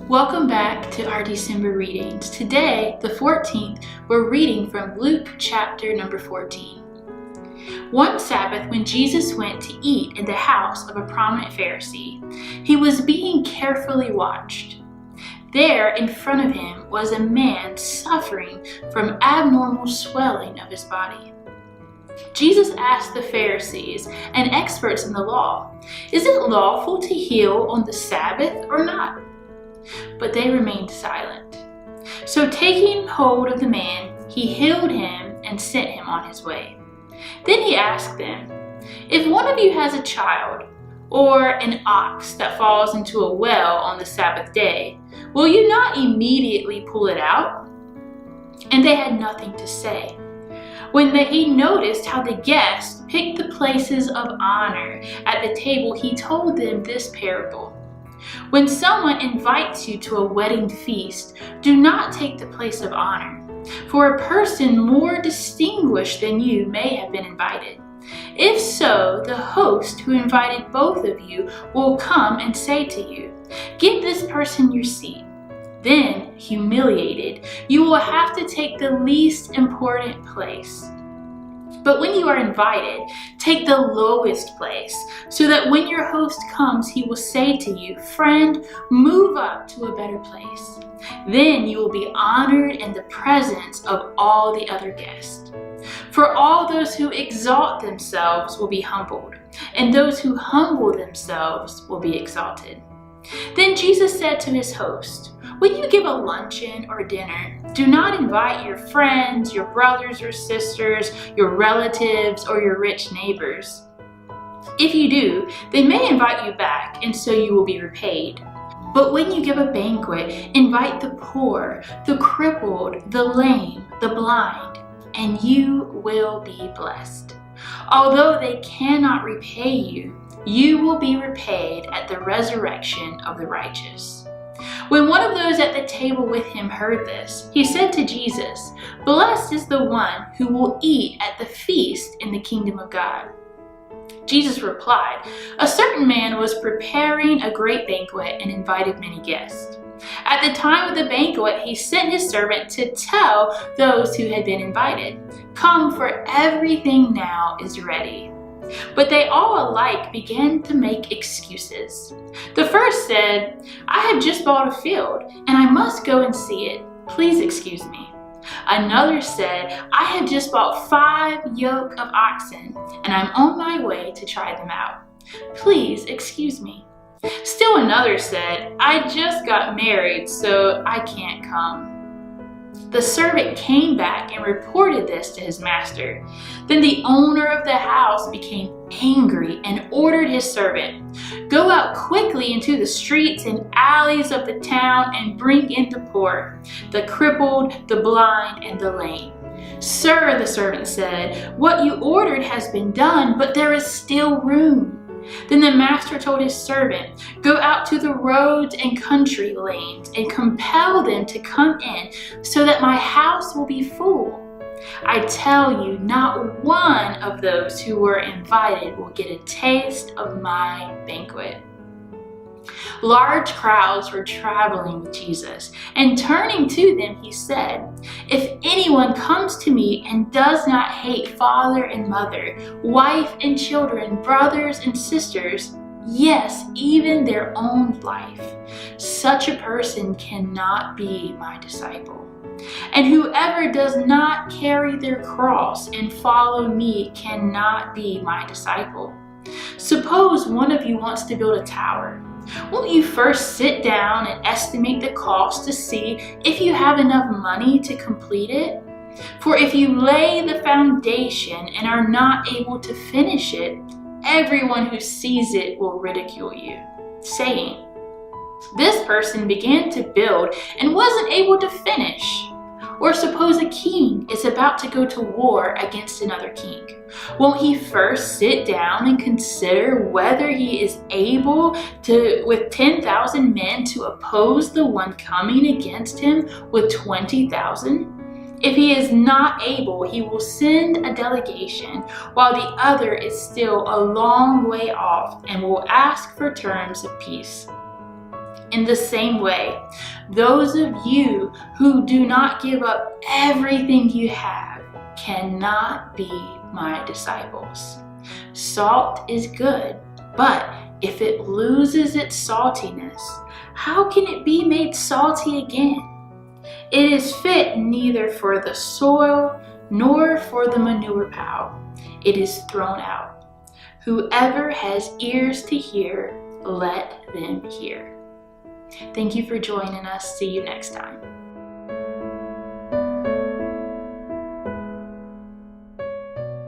Welcome back to our December readings. Today, the 14th, we're reading from Luke chapter number 14. One Sabbath, when Jesus went to eat in the house of a prominent Pharisee, he was being carefully watched. There in front of him was a man suffering from abnormal swelling of his body. Jesus asked the Pharisees and experts in the law, "Is it lawful to heal on the Sabbath or not?" But they remained silent. So taking hold of the man, he healed him and sent him on his way. Then he asked them, "If one of you has a child or an ox that falls into a well on the Sabbath day, will you not immediately pull it out?" And they had nothing to say. When he noticed how the guests picked the places of honor at the table, he told them this parable. When someone invites you to a wedding feast, do not take the place of honor, for a person more distinguished than you may have been invited. If so, the host who invited both of you will come and say to you, "Give this person your seat." Then, humiliated, you will have to take the least important place. But when you are invited, take the lowest place, so that when your host comes, he will say to you, "Friend, move up to a better place." Then you will be honored in the presence of all the other guests. For all those who exalt themselves will be humbled, and those who humble themselves will be exalted. Then Jesus said to his host, "When you give a luncheon or dinner, do not invite your friends, your brothers or sisters, your relatives, or your rich neighbors. If you do, they may invite you back, and so you will be repaid. But when you give a banquet, invite the poor, the crippled, the lame, the blind, and you will be blessed. Although they cannot repay you, you will be repaid at the resurrection of the righteous." When one of those at the table with him heard this, he said to Jesus, "Blessed is the one who will eat at the feast in the kingdom of God." Jesus replied, "A certain man was preparing a great banquet and invited many guests. At the time of the banquet, he sent his servant to tell those who had been invited, 'Come, for everything now is ready.' But they all alike began to make excuses. The first said, 'I have just bought a field, and I must go and see it. Please excuse me.' Another said, 'I have just bought 5 yoke of oxen, and I'm on my way to try them out. Please excuse me.' Still another said, 'I just got married, so I can't come.' The servant came back and reported this to his master. Then the owner of the house became angry and ordered his servant, 'Go out quickly into the streets and alleys of the town and bring in the poor, the crippled, the blind, and the lame.' 'Sir,' the servant said, 'what you ordered has been done, but there is still room.' Then the master told his servant, 'Go out to the roads and country lanes and compel them to come in, so that my house will be full. I tell you, not one of those who were invited will get a taste of my banquet.' Large crowds were traveling with Jesus, and turning to them, he said, 'If anyone comes to me and does not hate father and mother, wife and children, brothers and sisters, yes, even their own life, such a person cannot be my disciple. And whoever does not carry their cross and follow me cannot be my disciple. Suppose one of you wants to build a tower. Won't you first sit down and estimate the cost to see if you have enough money to complete it? For if you lay the foundation and are not able to finish it, everyone who sees it will ridicule you, saying, "This person began to build and wasn't able to finish." Or suppose a king is about to go to war against another king. Won't he first sit down and consider whether he is able to, with 10,000 men, to oppose the one coming against him with 20,000? If he is not able, he will send a delegation, while the other is still a long way off, and will ask for terms of peace. In the same way, those of you who do not give up everything you have cannot be my disciples. Salt is good, but if it loses its saltiness, how can it be made salty again? It is fit neither for the soil nor for the manure pile. It is thrown out. Whoever has ears to hear, let them hear. Thank you for joining us. See you next time.